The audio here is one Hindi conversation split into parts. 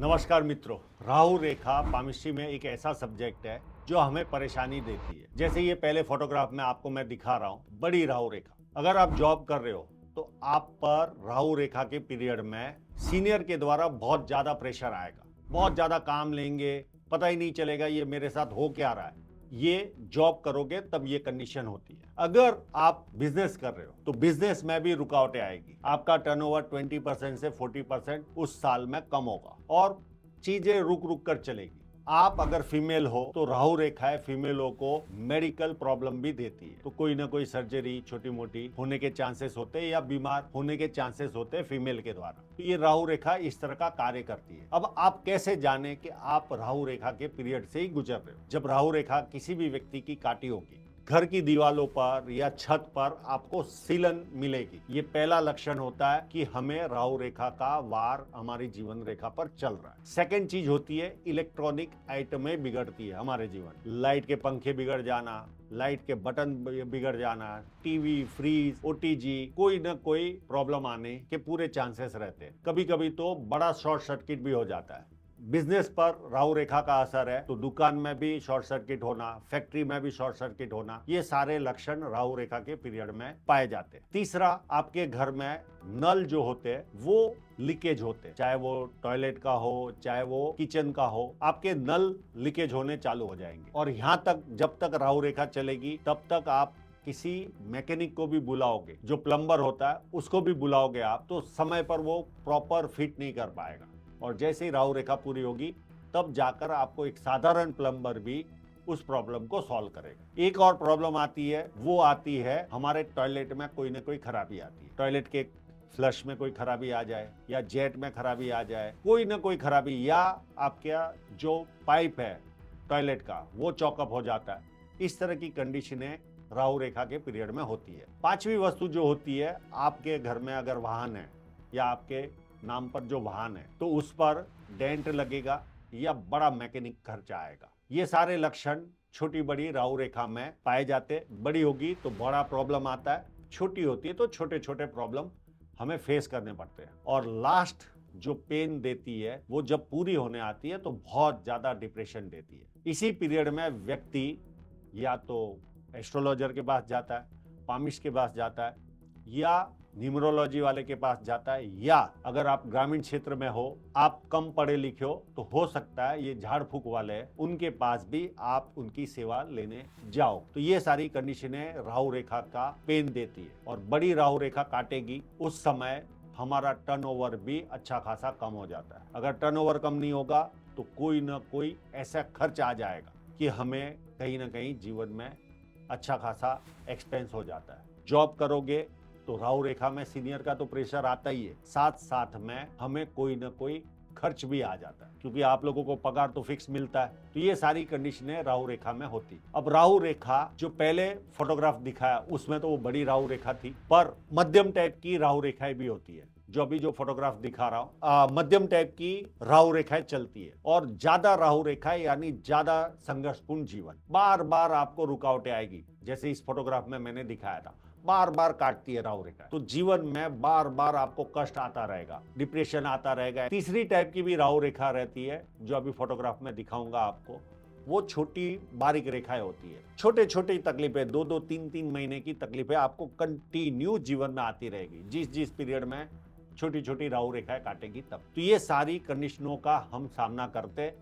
नमस्कार मित्रों, राहु रेखा पामिस्ट्री में एक ऐसा सब्जेक्ट है जो हमें परेशानी देती है। जैसे ये पहले फोटोग्राफ में आपको मैं दिखा रहा हूँ, बड़ी राहु रेखा। अगर आप जॉब कर रहे हो तो आप पर राहु रेखा के पीरियड में सीनियर के द्वारा बहुत ज्यादा प्रेशर आएगा, बहुत ज्यादा काम लेंगे, पता ही नहीं चलेगा ये मेरे साथ हो क्या रहा है। ये जॉब करोगे तब ये कंडीशन होती है। अगर आप बिजनेस कर रहे हो तो बिजनेस में भी रुकावटें आएगी। आपका टर्नओवर 20% से 40% उस साल में कम होगा और चीजें रुक रुक कर चलेगी। आप अगर फीमेल हो तो राहु रेखाएं फीमेलों को मेडिकल प्रॉब्लम भी देती है, तो कोई ना कोई सर्जरी छोटी मोटी होने के चांसेस होते हैं या बीमार होने के चांसेस होते हैं फीमेल के द्वारा। तो ये राहु रेखा इस तरह का कार्य करती है। अब आप कैसे जाने कि आप राहु रेखा के पीरियड से ही गुजर रहे हो? जब राहु रेखा किसी भी व्यक्ति की काटी होगी, घर की दीवारों पर या छत पर आपको सीलन मिलेगी, ये पहला लक्षण होता है कि हमें राहु रेखा का वार हमारी जीवन रेखा पर चल रहा है। सेकंड चीज होती है इलेक्ट्रॉनिक आइटमें बिगड़ती है हमारे जीवन। लाइट के पंखे बिगड़ जाना, लाइट के बटन बिगड़ जाना, टीवी, फ्रीज, ओटीजी, कोई ना कोई प्रॉब्लम आने के पूरे चांसेस रहते हैं। कभी कभी तो बड़ा शॉर्ट सर्किट भी हो जाता है। बिजनेस पर राहु रेखा का असर है तो दुकान में भी शॉर्ट सर्किट होना, फैक्ट्री में भी शॉर्ट सर्किट होना, ये सारे लक्षण राहु रेखा के पीरियड में पाए जाते हैं। तीसरा, आपके घर में नल जो होते हैं वो लीकेज होते हैं, चाहे वो टॉयलेट का हो चाहे वो किचन का हो, आपके नल लीकेज होने चालू हो जाएंगे। और यहाँ तक जब तक राहु रेखा चलेगी तब तक आप किसी मैकेनिक को भी बुलाओगे, जो प्लम्बर होता है उसको भी बुलाओगे आप, तो समय पर वो प्रॉपर फिट नहीं कर पाएगा। और जैसे ही राहु रेखा पूरी होगी तब जाकर आपको एक साधारण प्लम्बर भी उस प्रॉब्लम को सॉल्व करेगा। एक और प्रॉब्लम आती है, वो आती है हमारे टॉयलेट में कोई ना कोई खराबी आती है। टॉयलेट के फ्लश में कोई खराबी आ जाए या जेट में खराबी आ जाए, कोई ना कोई खराबी, या आपका जो पाइप है टॉयलेट का वो चौकअप हो जाता है। इस तरह की कंडीशनें राहु रेखा के पीरियड में होती है। पांचवी वस्तु जो होती है, आपके घर में अगर वाहन है या आपके नाम पर जो वाहन है तो उस पर डेंट लगेगा या बड़ा मैकेनिक खर्चा आएगा। ये सारे लक्षण छोटी बड़ी राहु रेखा में पाए जाते। बड़ी होगी तो बड़ा प्रॉब्लम आता है, छोटी होती है तो छोटे छोटे प्रॉब्लम हमें फेस करने पड़ते हैं। और लास्ट जो पेन देती है वो जब पूरी होने आती है तो बहुत ज्यादा डिप्रेशन देती है। इसी पीरियड में व्यक्ति या तो एस्ट्रोलॉजर के पास जाता है, पामिस्ट के पास जाता है, या न्यूमरोलॉजी वाले के पास जाता है, या अगर आप ग्रामीण क्षेत्र में हो, आप कम पढ़े लिखे हो सकता है ये झाड़ फूक वाले हैं, उनके पास भी आप उनकी सेवा लेने जाओ। तो ये सारी कंडीशनें राहु रेखा का पेन देती है। और बड़ी राहु रेखा काटेगी उस समय हमारा टर्नओवर भी अच्छा खासा कम हो जाता है। अगर टर्नओवर कम नहीं होगा तो कोई ना कोई ऐसा खर्च आ जाएगा कि हमें कहीं ना कहीं जीवन में अच्छा खासा एक्सपेंस हो जाता है। जॉब करोगे तो राहु रेखा में सीनियर का तो प्रेशर आता ही है, साथ साथ में हमें कोई ना कोई खर्च भी आ जाता है, क्योंकि आप लोगों को पगार तो फिक्स मिलता है। तो ये सारी कंडीशनें राहु रेखा में होती। अब राहु रेखा जो पहले फोटोग्राफ दिखाया उसमें तो वो बड़ी राहु रेखा थी, पर मध्यम टाइप की राहु रेखाएं भी होती है। जो अभी जो फोटोग्राफ दिखा रहा हूँ, मध्यम टाइप की राहु रेखाएं चलती है। और ज्यादा राहु रेखाएं यानी ज्यादा संघर्षपूर्ण जीवन, बार बार आपको रुकावटें आएगी। जैसे इस फोटोग्राफ में मैंने दिखाया था, बार बार काटती है राहु रेखा, तो जीवन में बार बार आपको कष्ट आता रहेगा, डिप्रेशन आता रहेगा। तीसरी टाइप की भी राहु रेखा रहती है जो अभी फोटोग्राफ में दिखाऊंगा आपको, वो छोटी बारीक रेखाएं होती है। छोटे छोटे तकलीफें, 2-2, 3-3 महीने की तकलीफें आपको कंटिन्यू जीवन में आती रहेगी, जिस जिस पीरियड में छोटी छोटी राहु रेखाएं काटेगी तब। तो ये सारी कंडीशनों का हम सामना करते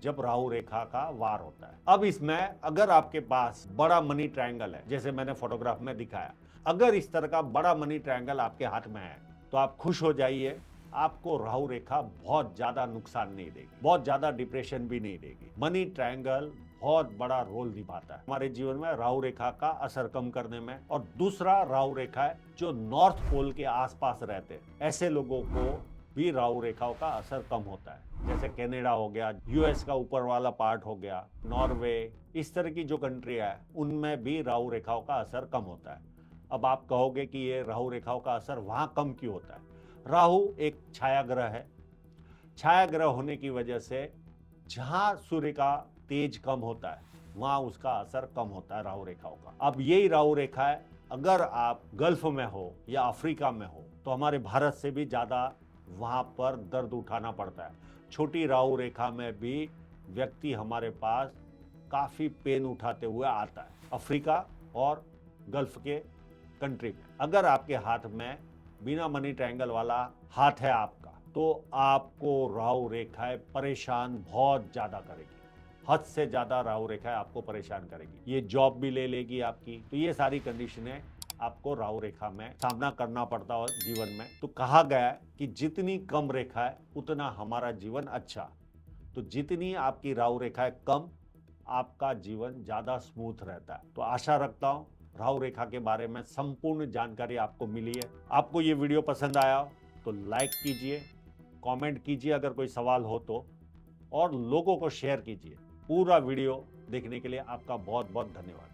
जब राहु रेखा का वार होता है। अब इसमें अगर आपके पास बड़ा मनी ट्रायंगल है, जैसे मैंने फोटोग्राफ में दिखाया, अगर इस तरह का बड़ा मनी ट्रायंगल आपके हाथ में है तो आप खुश हो जाइए, आपको राहु रेखा बहुत ज्यादा नुकसान नहीं देगी, बहुत ज्यादा डिप्रेशन भी नहीं देगी। मनी ट्रायंगल बहुत बड़ा रोल निभाता है हमारे जीवन में राहु रेखा का असर कम करने में। और दूसरा, राहु रेखा है जो नॉर्थ पोल के आसपास रहते हैं, ऐसे लोगों को भी राहु रेखाओं का असर कम होता है। जैसे कनाडा हो गया, यूएस का ऊपर वाला पार्ट हो गया, नॉर्वे, इस तरह की जो कंट्री है उनमें भी राहु रेखाओं का असर कम होता है। अब आप कहोगे कि ये राहु रेखाओं का असर वहां कम क्यों होता है? राहु एक छाया ग्रह है। छाया ग्रह होने की वजह से जहां सूर्य का तेज कम होता है वहां उसका असर कम होता है राहु रेखाओं का। अब यही राहु रेखा है, अगर आप गल्फ में हो या अफ्रीका में हो तो हमारे भारत से भी ज्यादा वहां पर दर्द उठाना पड़ता है। छोटी राहु रेखा में भी व्यक्ति हमारे पास काफी पेन उठाते हुए आता है अफ्रीका और गल्फ के कंट्री में। अगर आपके हाथ में बिना मनी ट्रायंगल वाला हाथ है आपका, तो आपको राहु रेखाएं परेशान बहुत ज्यादा करेगी, हद से ज्यादा राहु रेखाएं आपको परेशान करेगी। ये जॉब भी ले लेगी आपकी। तो ये सारी कंडीशनें आपको राहु रेखा में सामना करना पड़ता है जीवन में। तो कहा गया है कि जितनी कम रेखा है उतना हमारा जीवन अच्छा। तो जितनी आपकी राहु रेखा है कम, आपका जीवन ज्यादा स्मूथ रहता है। तो आशा रखता हूं राहु रेखा के बारे में संपूर्ण जानकारी आपको मिली है। आपको ये वीडियो पसंद आया हो तो लाइक कीजिए, कमेंट कीजिए अगर कोई सवाल हो तो, और लोगों को शेयर कीजिए। पूरा वीडियो देखने के लिए आपका बहुत बहुत धन्यवाद।